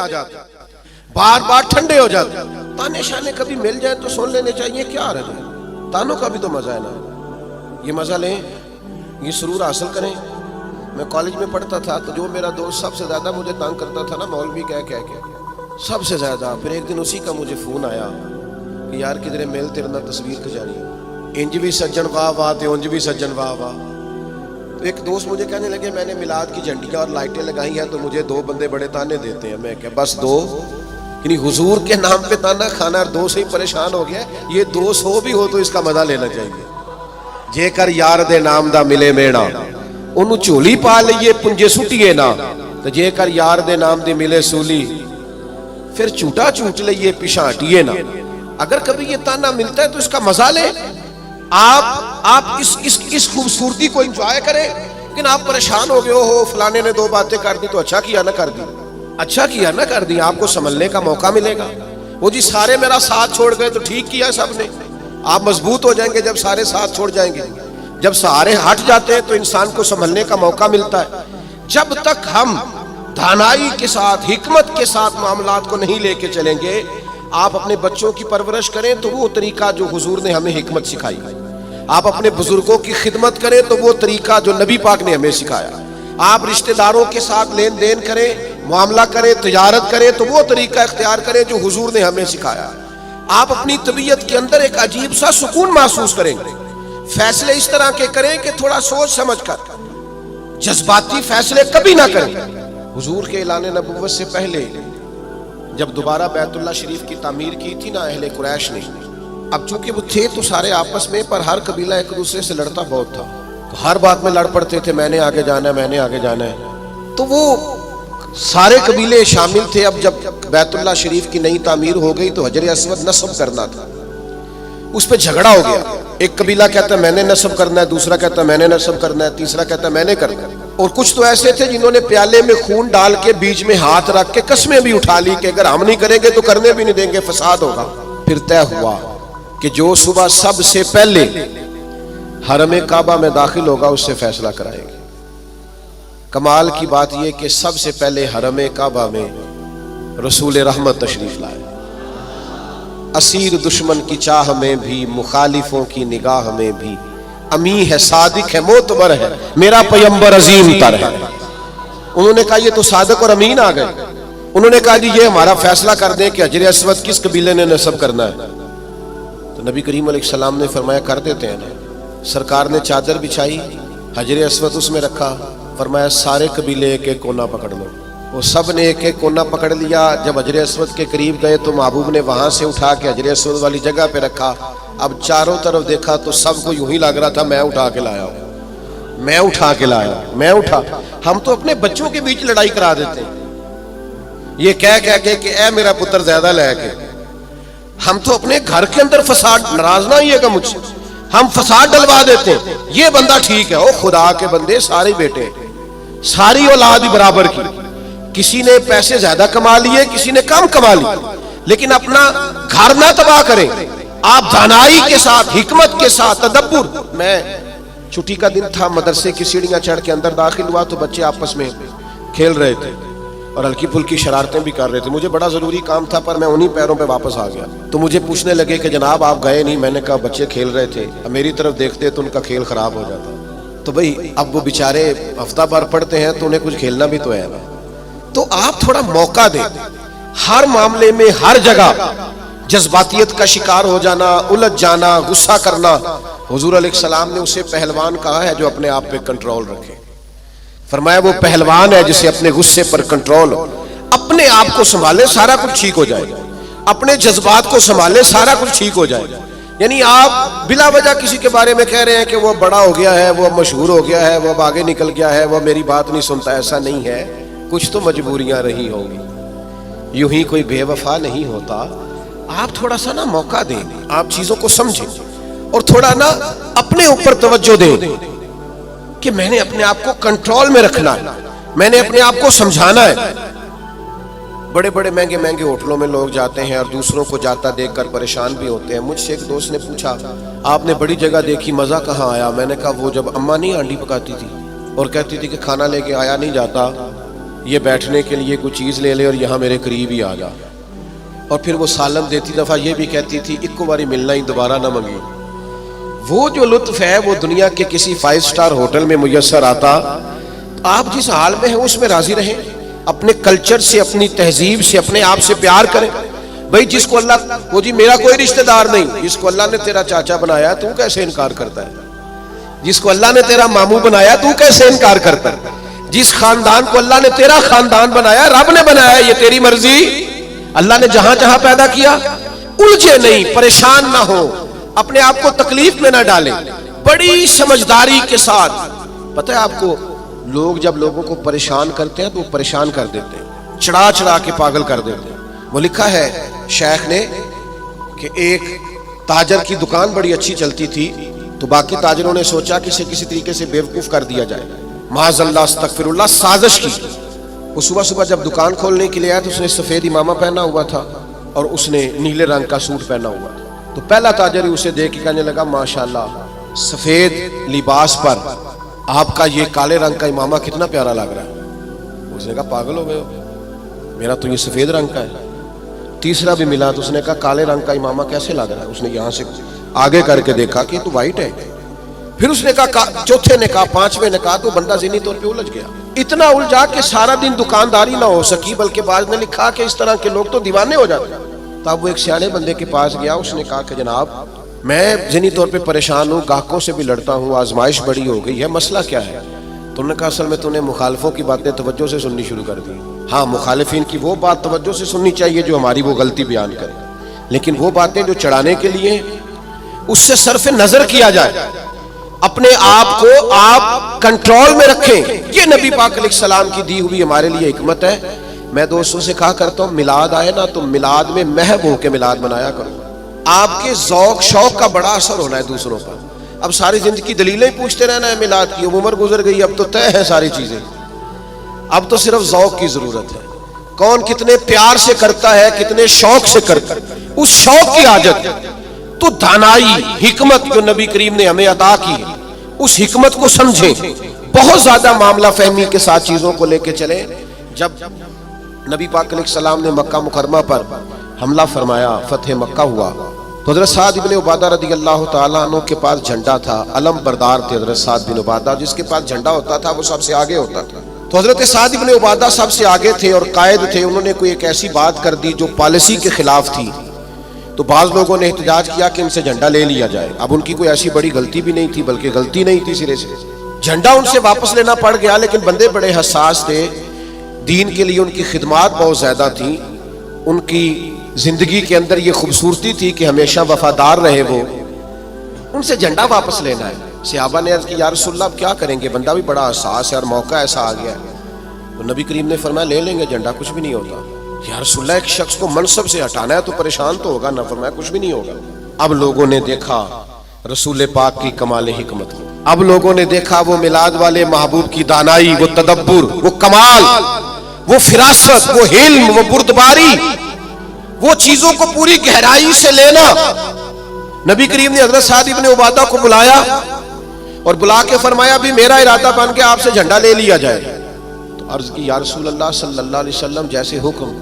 آ جاتے ہیں، بار بار ٹھنڈے ہو جاتے ہیں۔ تانے شانے کبھی مل جائیں تو سن لینے چاہیے، کیا رہ جائے، تانوں کا بھی تو مزہ ہے نا، یہ مزہ لیں، یہ سرور حاصل کریں۔ میں کالج میں پڑھتا تھا تو جو میرا دوست سب سے زیادہ مجھے تانگ کرتا تھا نا، مولوی کہہ کے سب سے زیادہ، پھر ایک دن اسی کا مجھے فون آیا کہ یار کدھر مل تیرے نہ تصویر کھچانی، انج بھی سجن واہ واہ تے انج بھی سجن واہ واہ۔ تو ایک دوست مجھے کہنے لگے میں نے میلاد کی جھنڈیاں اور لائٹیں لگائی ہیں تو مجھے دو بندے بڑے تانے دیتے ہیں۔ میں کہ بس دو، یعنی حضور کے نام پہ تانا کھانا اور دو سے ہی پریشان ہو گیا، یہ دو سو بھی ہو تو اس کا مزہ لینا چاہیے۔ جے کر یار دے نام دا ملے میڑا، انہوں چولی پا لئیے پنجے سٹیے نا، تو جے کر یار دے نام دے ملے سولی، پھر چوٹا چوٹ لئیے پیشاں ہٹیے نا۔ اگر کبھی یہ تانا ملتا ہے تو اس کا مزہ لیں، آپ اس خوبصورتی کو انجوائے کریں۔ لیکن آپ پریشان ہو گئے ہو فلانے نے دو باتیں کر دی تو اچھا کیا نہ کر دی، اچھا کیا نہ کر دی، آپ کو سنبھلنے کا موقع ملے گا۔ وہ جی سارے میرا ساتھ چھوڑ گئے تو ٹھیک کیا سب نے، آپ مضبوط ہو جائیں گے جب سارے ساتھ چھوڑ جائیں گے۔ جب سارے ہٹ جاتے ہیں تو انسان کو سنبھلنے کا موقع ملتا ہے۔ جب تک ہم دانائی کے ساتھ، حکمت کے ساتھ معاملات کو نہیں لے کے چلیں گے، آپ اپنے بچوں کی پرورش کریں تو وہ طریقہ جو حضور نے ہمیں حکمت سکھائی، آپ اپنے بزرگوں کی خدمت کریں تو وہ طریقہ جو نبی پاک نے ہمیں سکھایا، آپ رشتہ داروں کے ساتھ لین دین کریں، معاملہ کریں، تجارت کریں تو وہ طریقہ اختیار کریں جو حضور نے ہمیں سکھایا۔ آپ اپنی طبیعت کے اندر ایک عجیب سا سکون محسوس کریں گے، فیصلے اس طرح کے کریں کہ تھوڑا سوچ سمجھ کر، جذباتی فیصلے کبھی نہ کریں۔ حضور کے اعلان نبوت سے پہلے جب دوبارہ بیت اللہ شریف کی تعمیر کی تھی نا اہل قریش نے، اب چونکہ وہ تھے تو سارے آپس میں، پر ہر قبیلہ ایک دوسرے سے لڑتا بہت تھا، تو ہر بات میں لڑ پڑتے تھے، میں نے آگے جانا ہے، میں نے آگے جانا ہے۔ تو وہ سارے قبیلے شامل تھے۔ اب جب بیت اللہ شریف کی نئی تعمیر ہو گئی تو حجر اسود نصب کرنا تھا، اس پہ جھگڑا ہو گیا۔ ایک قبیلہ کہتا ہے میں نے نصب کرنا ہے، دوسرا کہتا ہے میں نے نصب کرنا ہے، تیسرا کہتا ہے میں نے کرنا ہے۔ اور کچھ تو ایسے تھے جنہوں نے پیالے میں خون ڈال کے بیچ میں ہاتھ رکھ کے قسمیں بھی اٹھا لی کہ اگر ہم نہیں کریں گے تو کرنے بھی نہیں دیں گے، فساد ہوگا۔ پھر طے ہوا کہ جو صبح سب سے پہلے حرم کعبہ میں داخل ہوگا اس سے فیصلہ کرائیں گے۔ کمال کی بات یہ کہ سب سے پہلے حرم کعبہ میں رسول رحمت تشریف لائے، اسیر دشمن کی چاہ میں بھی، مخالفوں کی نگاہ میں بھی، امی ہے، صادق ہے، معتبر ہے، میرا پیمبر عظیم تر ہے۔ انہوں نے کہا یہ تو صادق اور امین آ گئے۔ انہوں نے کہا جی یہ ہمارا فیصلہ کر دیں کہ حجر اسود کس قبیلے نے نصب کرنا ہے۔ تو نبی کریم علیہ السلام نے فرمایا کر دیتے ہیں نا۔ سرکار نے چادر بچھائی، حجر اسود اس میں رکھا، فرمایا سارے قبیلے ایک ایک کونا پکڑ لو۔ وہ سب نے ایک ایک کونا پکڑ لیا۔ جب حجر اسود کے قریب گئے تو محبوب نے وہاں سے اٹھا کے حجر اسود والی جگہ پہ رکھا۔ اب چاروں طرف دیکھا تو سب کو یوں ہی لگ رہا تھا میں اٹھا کے لایا ہوں، میں اٹھا کے لایا ہوں، میں اٹھا۔ ہم تو اپنے بچوں کے بیچ لڑائی کرا دیتے ہیں یہ کہہ کے کہ اے میرا پتر زیادہ لے کے۔ ہم تو اپنے گھر کے اندر فساد، ناراض نہ ہوئیے گا مجھ سے، ہم فساد ڈلوا دیتے ہیں۔ یہ بندہ ٹھیک ہے، او خدا کے بندے سارے بیٹے، ساری اولاد ہی برابر کی، کسی نے پیسے زیادہ کما لیے، کسی نے کم کما لیے، لیکن اپنا گھر نہ تباہ کریں۔ آپ دانائی کے ساتھ، حکمت کے ساتھ، تدبر۔ میں چھٹی کا دن تھا، مدرسے کی سیڑھیاں چڑھ کے اندر داخل ہوا تو بچے آپس میں کھیل رہے تھے اور ہلکی پھلکی شرارتیں بھی کر رہے تھے۔ مجھے بڑا ضروری کام تھا پر میں انہی پیروں پہ واپس آ گیا۔ تو مجھے پوچھنے لگے کہ جناب آپ گئے نہیں؟ میں نے کہا بچے کھیل رہے تھے، اب میری طرف دیکھتے تو ان کا کھیل خراب ہو جاتا۔ تو بھئی اب وہ بیچارے ہفتہ بھر پڑھتے ہیں تو انہیں کچھ کھیلنا بھی تو ہے نا۔ تو آپ تھوڑا موقع دیں، ہر معاملے میں ہر جگہ جذباتیت کا شکار ہو جانا، الجھ جانا، غصہ کرنا۔ حضور علیہ السلام نے اسے پہلوان کہا ہے جو اپنے آپ پہ کنٹرول رکھے۔ فرمایا وہ پہلوان ہے جسے اپنے غصے پر کنٹرول ہو، اپنے آپ کو سنبھالے سارا کچھ ٹھیک ہو جائے گا، اپنے جذبات کو سنبھالے سارا کچھ ٹھیک ہو جائے گا۔ یعنی آپ بلا وجہ کسی کے بارے میں کہہ رہے ہیں کہ وہ بڑا ہو گیا ہے، وہ مشہور ہو گیا ہے، وہ آگے نکل گیا ہے، وہ میری بات نہیں سنتا، ایسا نہیں ہے۔ کچھ تو مجبوریاں رہی ہوں گی، یوں ہی کوئی بے وفا نہیں ہوتا۔ آپ تھوڑا سا نا موقع دیں، آپ چیزوں کو سمجھیں اور تھوڑا نا اپنے اوپر توجہ دیں کہ میں نے اپنے آپ کو کنٹرول میں رکھنا ہے، میں نے اپنے آپ کو سمجھانا ہے۔ بڑے بڑے مہنگے مہنگے ہوٹلوں میں لوگ جاتے ہیں اور دوسروں کو جاتا دیکھ کر پریشان بھی ہوتے ہیں۔ مجھ سے ایک دوست نے پوچھا آپ نے بڑی جگہ دیکھی، مزہ کہاں آیا؟ میں نے کہا وہ جب اماں نہیں ہانڈی پکاتی تھی اور کہتی تھی کہ کھانا لے کے آیا نہیں جاتا یہ بیٹھنے کے لیے کوئی چیز لے لے اور یہاں میرے قریب ہی آ جا. اور پھر وہ سالم دیتی دفعہ یہ بھی کہتی تھی ایک باری ملنا ہی دوبارہ نہ منگی. وہ جو لطف ہے وہ دنیا کے کسی 5 اسٹار ہوٹل میں میسر آتا. آپ جس حال میں ہیں اس میں راضی رہیں, اپنے کلچر سے, اپنی تہذیب سے, اپنے آپ سے پیار کریں. بھئی جس کو اللہ, وہ جی میرا کوئی رشتہ دار نہیں, جس کو اللہ نے تیرا چاچا بنایا تو کیسے انکار کرتا ہے؟ جس کو اللہ نے تیرا ماموں بنایا تو کیسے انکار کرتا ہے؟ جس خاندان کو اللہ نے تیرا خاندان بنایا, رب نے بنایا, یہ تیری مرضی. اللہ نے جہاں جہاں پیدا کیا. الجھے نہیں, پریشان نہ ہو, اپنے آپ کو تکلیف میں نہ ڈالیں, بڑی سمجھداری کے ساتھ. پتہ ہے آپ کو, لوگ جب لوگوں کو پریشان کرتے ہیں تو وہ پریشان کر دیتے ہیں, چڑھا چڑھا کے پاگل کر دیتے ہیں. وہ لکھا ہے شیخ نے کہ ایک تاجر کی دکان بڑی اچھی چلتی تھی تو باقی تاجروں نے سوچا کہ اسے کسی طریقے سے بیوقوف کر دیا جائے. معاذ اللہ استغفر اللہ, سازش کی. وہ صبح صبح جب دکان کھولنے کے لیے آیا تو اس نے سفید امامہ پہنا ہوا تھا اور اس نے نیلے رنگ کا سوٹ پہنا ہوا تھا. تو پہلا تاجر ہی اسے دیکھ کے کہنے لگا ماشاءاللہ, سفید لباس پر آپ کا یہ کالے رنگ کا امامہ کتنا پیارا لگ رہا ہے. اس نے کہا پاگل ہو گئے ہو, میرا تو یہ سفید رنگ کا ہے. تیسرا بھی ملا تو اس نے کہا کالے رنگ کا امامہ کیسے لگ رہا ہے. اس نے یہاں سے آگے کر کے دیکھا کہ تو وائٹ ہے. پھر اس نے کہا, چوتھے نے کہا, پانچویں نے کہا, تو بندہ ذہنی طور پہ الجھ گیا. اتنا الجھا کہ سارا دن دکانداری نہ ہو سکی, بلکہ بعض نے لکھا کہ اس طرح کے لوگ تو دیوانے ہو جاتے ہیں. تب وہ ایک سیانے بندے کے پاس گیا. اس نے کہا کہ جناب میں ذہنی طور پہ پریشان ہوں, گاہکوں سے بھی لڑتا ہوں, آزمائش بڑی ہو گئی ہے, مسئلہ کیا ہے؟ تو انہوں نے کہا اصل میں تو نے مخالفوں کی باتیں توجہ سے سننی شروع کر دی. ہاں, مخالفین کی وہ بات توجہ سے سننی چاہیے جو ہماری وہ غلطی بیان کرے, لیکن وہ باتیں جو چڑھانے کے لیے اس سے صرف نظر کیا جائے. اپنے آپ کو آپ کنٹرول میں رکھیں. یہ نبی پاک علیہ السلام کی دی ہوئی ہمارے لیے حکمت ہے. میں دوستوں سے کہا کرتا ہوں میلاد آئے نا تو میلاد میں محب ہو کے میلاد منایا کرو. آپ کے ذوق شوق کا بڑا اثر ہونا ہے دوسروں پر. اب ساری زندگی دلیلیں پوچھتے رہنا ہے میلاد کی, عمر گزر گئی, اب تو طے ہے ساری چیزیں. اب تو صرف ذوق کی ضرورت ہے. کون کتنے پیار سے کرتا ہے, کتنے شوق سے کرتا ہے, اس شوق کی حاجت. تو دانائی, حکمت جو نبی کریم نے ہمیں عطا کی, اس حکمت کو سمجھیں. بہت زیادہ معاملہ فہمی کے ساتھ چیزوں کو لے کے چلیں. جب نبی پاک علیہ السلام نے مکہ مکرمہ پر حملہ فرمایا, فتح مکہ ہوا, تو حضرت سعد بن عبادہ رضی اللہ تعالیٰ عنہ کے پاس جھنڈا تھا. علم بردار تھے حضرت سعد بن عبادہ, جس کے پاس جھنڈا ہوتا تھا وہ سب سے آگے ہوتا تھا. تو حضرت سعد بن عبادہ سب سے آگے تھے اور قائد تھے. انہوں نے کوئی ایک ایسی بات کر دی جو پالیسی کے خلاف تھی. تو بعض لوگوں نے احتجاج کیا کہ ان سے جھنڈا لے لیا جائے. اب ان کی کوئی ایسی بڑی غلطی بھی نہیں تھی, بلکہ غلطی نہیں تھی سرے سے. جھنڈا ان سے واپس لینا پڑ گیا, لیکن بندے بڑے حساس تھے. دین کے لیے ان کی خدمات بہت زیادہ تھیں. ان کی زندگی کے اندر یہ خوبصورتی تھی کہ ہمیشہ وفادار رہے وہ. ان سے جھنڈا واپس لینا ہے. صحابہ نے عرض کی یا رسول اللہ اب کیا کریں گے, بندہ بھی بڑا حساس ہے اور موقع ایسا آ گیا ہے. تو نبی کریم نے فرمایا لے لیں گے جھنڈا, کچھ بھی نہیں ہوتا. یا رسول اللہ ایک شخص کو منصب سے ہٹانا ہے تو پریشان تو ہوگا نہ. فرمایا کچھ بھی نہیں ہوگا. اب لوگوں نے دیکھا رسول پاک کی کمال حکمت کو. اب لوگوں نے دیکھا وہ میلاد والے محبوب کی دانائی, وہ تدبر, وہ کمال, وہ فراست, وہ علم, وہ بردباری, وہ چیزوں کو پوری گہرائی سے لینا. نبی کریم نے حضرت سعد بن عبادہ کو بلایا اور بلا کے فرمایا بھی میرا ارادہ بن کے آپ سے جھنڈا لے لیا جائے. تو عرض کی یا رسول اللہ صلی اللہ علیہ وسلم جیسے حکم,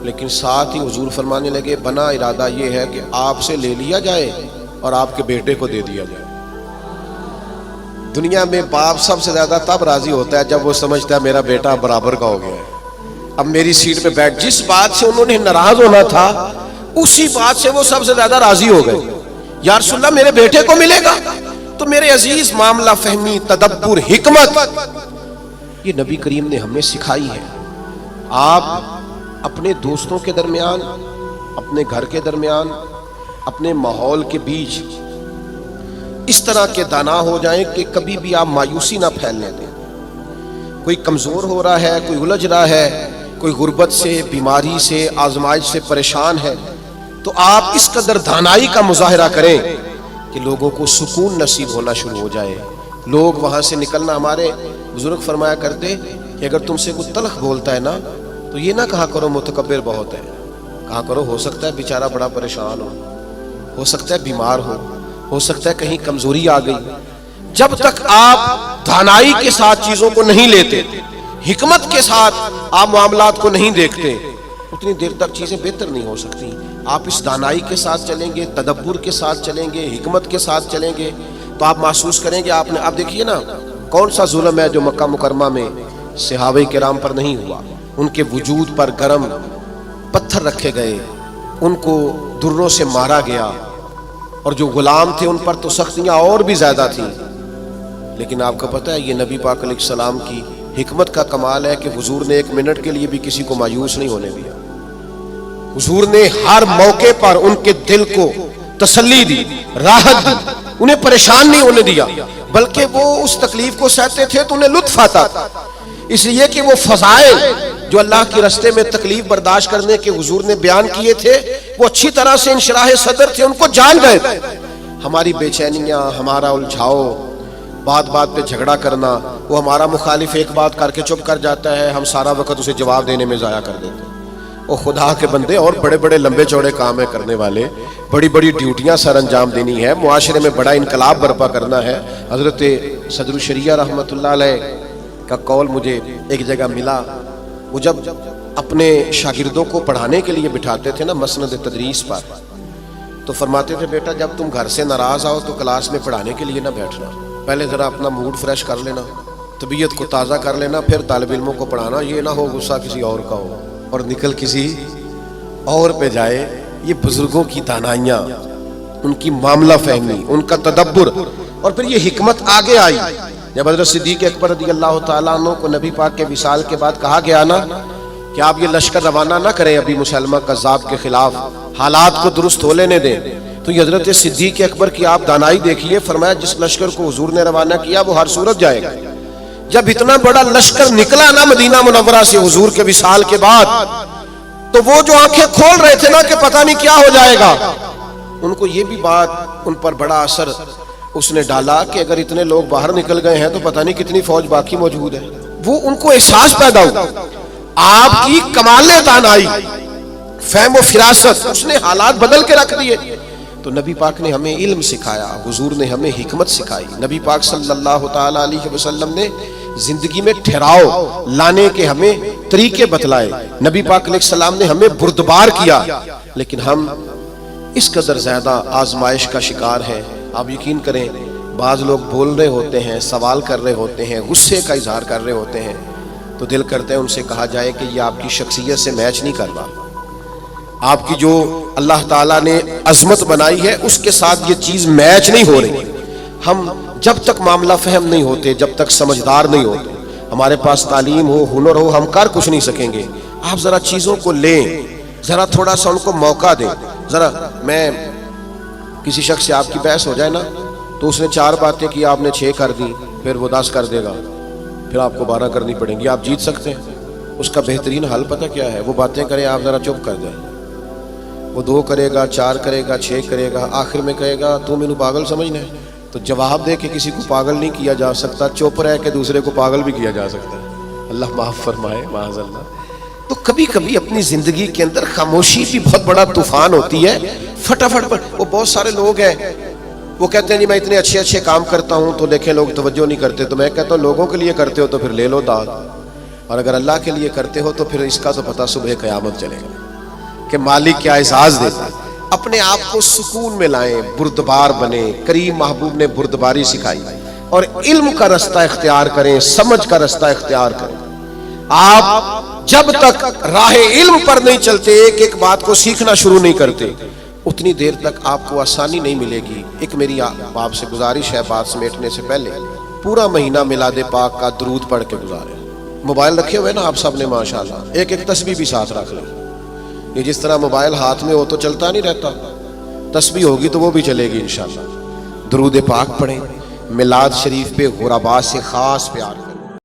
لیکن ساتھ ہی حضور فرمانے لگے بنا ارادہ یہ ہے کہ آپ سے لے لیا جائے اور آپ کے بیٹے کو دے دیا جائے. دنیا میں باپ سب سے زیادہ تب راضی ہوتا ہے جب وہ سمجھتا ہے میرا بیٹا برابر کا ہو گیا ہے, اب میری سیٹ پہ بیٹھ. جس بات سے انہوں نے ناراض ہونا تھا اسی بات سے وہ سب سے زیادہ راضی ہو گئے. یا رسول اللہ میرے بیٹے کو ملے گا. تو میرے عزیز معاملہ فہمی, تدبر, حکمت یہ نبی کریم نے ہمیں سکھائی ہے. آپ اپنے دوستوں کے درمیان, اپنے گھر کے درمیان, اپنے ماحول کے بیچ اس طرح کے دانا ہو جائیں کہ کبھی بھی آپ مایوسی نہ پھیلنے دیں. کوئی کمزور ہو رہا ہے, کوئی الجھ رہا ہے, کوئی غربت سے, بیماری سے, آزمائش سے پریشان ہے, تو آپ اس قدر دانائی کا مظاہرہ کریں کہ لوگوں کو سکون نصیب ہونا شروع ہو جائے. لوگ وہاں سے نکلنا, ہمارے بزرگ فرمایا کرتے کہ اگر تم سے کوئی تلخ بولتا ہے نا تو یہ نہ کہا کرو متکبر بہت ہے, کہا کرو ہو سکتا ہے بیچارہ بڑا پریشان ہو سکتا ہے بیمار ہو سکتا ہے کہیں کمزوری آ گئی. جب تک آپ دانائی کے ساتھ چیزوں کو نہیں لیتے, حکمت کے ساتھ آپ معاملات کو نہیں دیکھتے اتنی دیر تک چیزیں بہتر نہیں ہو سکتی. آپ اس دانائی کے ساتھ چلیں گے, تدبر کے ساتھ چلیں گے, حکمت کے ساتھ چلیں گے تو آپ محسوس کریں گے آپ نے. آپ دیکھیے نا کون سا ظلم ہے جو مکہ مکرمہ میں صحابہ کرام پر نہیں ہوا. ان کے وجود پر گرم پتھر رکھے گئے, ان کو دروں سے مارا گیا, اور جو غلام تھے ان پر تو سختیاں اور بھی زیادہ تھیں. لیکن آپ کو پتہ ہے یہ نبی پاک علیہ السلام کی حکمت کا کمال ہے کہ حضور نے ایک منٹ کے لیے بھی کسی کو مایوس نہیں ہونے دیا. حضور نے ہر موقع پر ان کے دل کو تسلی دی, راحت دی, انہیں پریشان نہیں ہونے دیا, بلکہ وہ اس تکلیف کو سہتے تھے تو انہیں لطف آتا تھا, اس لیے کہ وہ فضائل جو اللہ کے راستے میں تکلیف برداشت کرنے کے حضور نے بیان کیے تھے وہ اچھی طرح سے انشراح صدر تھے, ان کو جان گئے تھے. ہماری بے چینیاں, ہمارا الجھاؤ, بات بات پہ جھگڑا کرنا, وہ ہمارا مخالف ایک بات کر کے چپ کر جاتا ہے, ہم سارا وقت اسے جواب دینے میں ضائع کر دیتے ہیں. وہ خدا کے بندے اور بڑے بڑے لمبے چوڑے کام ہے کرنے والے, بڑی بڑی ڈیوٹیاں سر انجام دینی ہے, معاشرے میں بڑا انقلاب برپا کرنا ہے. حضرت صدر الشریعہ رحمۃ اللہ علیہ کا قول مجھے ایک جگہ ملا. وہ جب اپنے شاگردوں کو پڑھانے کے لیے بٹھاتے تھے نا مسند تدریس پر, تو فرماتے تھے بیٹا جب تم گھر سے ناراض آؤ تو کلاس میں پڑھانے کے لیے نہ بیٹھنا, پہلے ذرا اپنا موڈ فریش کر لینا, طبیعت کو تازہ کر لینا, پھر طالب علموں کو پڑھانا. یہ نہ ہو غصہ کسی اور کا ہو اور نکل کسی اور پہ جائے. یہ بزرگوں کی دانائیاں, ان کی معاملہ فہمی, ان کا تدبر, اور پھر یہ حکمت آگے آئی. جب حضرت صدیق اکبر رضی اللہ تعالیٰ عنہ کو نبی پاک کے وصال کے بعد کہا گیا نا کہ آپ یہ لشکر روانہ نہ کریں ابھی مسلمہ کذاب کے خلاف, حالات کو درست ہو لینے دیں, تو یہ حضرت صدیق اکبر کی آپ دانائی دیکھیے. فرمایا جس لشکر کو حضور نے روانہ کیا وہ ہر صورت جائے گا. جب اتنا بڑا لشکر نکلا نا مدینہ منورہ سے حضور کے وصال کے بعد, تو وہ جو آنکھیں کھول رہے تھے نا کہ پتہ نہیں کیا ہو جائے گا, ان کو یہ بھی بات ان پر بڑا اثر اس نے ڈالا کہ اگر اتنے لوگ باہر نکل گئے ہیں تو پتہ نہیں کتنی فوج باقی موجود ہے. وہ ان کو احساس پیدا ہوا آپ کی کمال دانائی, فہم و فراست, اس نے حالات بدل کے رکھ دیے. تو نبی پاک نے ہمیں علم سکھایا, حضور نے ہمیں حکمت سکھائی. نبی پاک صلی اللہ تعالیٰ علیہ وسلم نے زندگی میں ٹھہراؤ لانے کے ہمیں طریقے بتلائے. نبی پاک علیہ السلام نے ہمیں بردبار کیا, لیکن ہم اس قدر زیادہ آزمائش کا شکار ہیں. آپ یقین کریں بعض لوگ بول رہے ہوتے ہیں, سوال کر رہے ہوتے ہیں, غصے کا اظہار کر رہے ہوتے ہیں, تو دل کرتا ہے ان سے کہا جائے کہ یہ آپ کی شخصیت سے میچ نہیں کر رہا, آپ کی جو اللہ تعالیٰ نے عظمت بنائی ہے اس کے ساتھ یہ چیز میچ نہیں ہو رہی. ہم جب تک معاملہ فہم نہیں ہوتے, جب تک سمجھدار نہیں ہوتے, ہمارے پاس تعلیم ہو, ہنر ہو, ہم کر کچھ نہیں سکیں گے. آپ ذرا چیزوں کو لیں, ذرا تھوڑا سا ان کو موقع دیں. ذرا میں کسی شخص سے آپ کی بحث ہو جائے نا تو اس نے 4 باتیں کی, آپ نے 6 کر دی, پھر وہ 10 کر دے گا, پھر آپ کو 12 کرنی پڑیں گی. آپ جیت سکتے ہیں. اس کا بہترین حل پتہ کیا ہے؟ وہ باتیں کریں, آپ ذرا چپ کر جائیں. وہ 2 کرے گا, 4 کرے گا, 6 کرے گا, آخر میں کہے گا تو مینوں پاگل سمجھنا ہے. تو جواب دے کہ کسی کو پاگل نہیں کیا جا سکتا, چپ رہ کے دوسرے کو پاگل بھی کیا جا سکتا ہے. اللہ معاف فرمائے, معاذ اللہ. تو کبھی کبھی اپنی زندگی کے اندر خاموشی بھی بہت بڑا طوفان ہوتی ہے. فٹافٹ پر وہ بہت سارے لوگ ہیں وہ کہتے ہیں جی میں اتنے اچھے کام کرتا ہوں تو دیکھیں لوگ توجہ نہیں کرتے. تو میں کہتا ہوں لوگوں کے لیے کرتے ہو تو پھر لے لو داد, اور اگر اللہ کے لیے کرتے ہو تو پھر اس کا تو پتہ صبح قیامت چلے گا کہ مالک کیا اعزاز دیتا ہے. اپنے آپ کو سکون میں لائیں, بردبار بنیں. کریم محبوب نے بردباری سکھائی, اور علم کا رستہ اختیار کریں, سمجھ کا رستہ اختیار کریں. آپ جب تک راہ علم پر نہیں چلتے, ایک بات کو سیکھنا شروع نہیں کرتے, اتنی دیر تک آپ کو آسانی نہیں ملے گی. ایک میری آپ سے گزارش ہے بات سمیٹنے سے پہلے, پورا مہینہ میلاد پاک کا درود پڑھ کے گزاریں. موبائل رکھے ہوئے نا آپ سب نے ماشاءاللہ, ایک تسبیح بھی ساتھ رکھ لیں. یہ جس طرح موبائل ہاتھ میں ہو تو چلتا نہیں رہتا, تسبیح ہوگی تو وہ بھی چلے گی انشاءاللہ. درود پاک پڑھیں, میلاد شریف پہ غربا سے خاص پیار.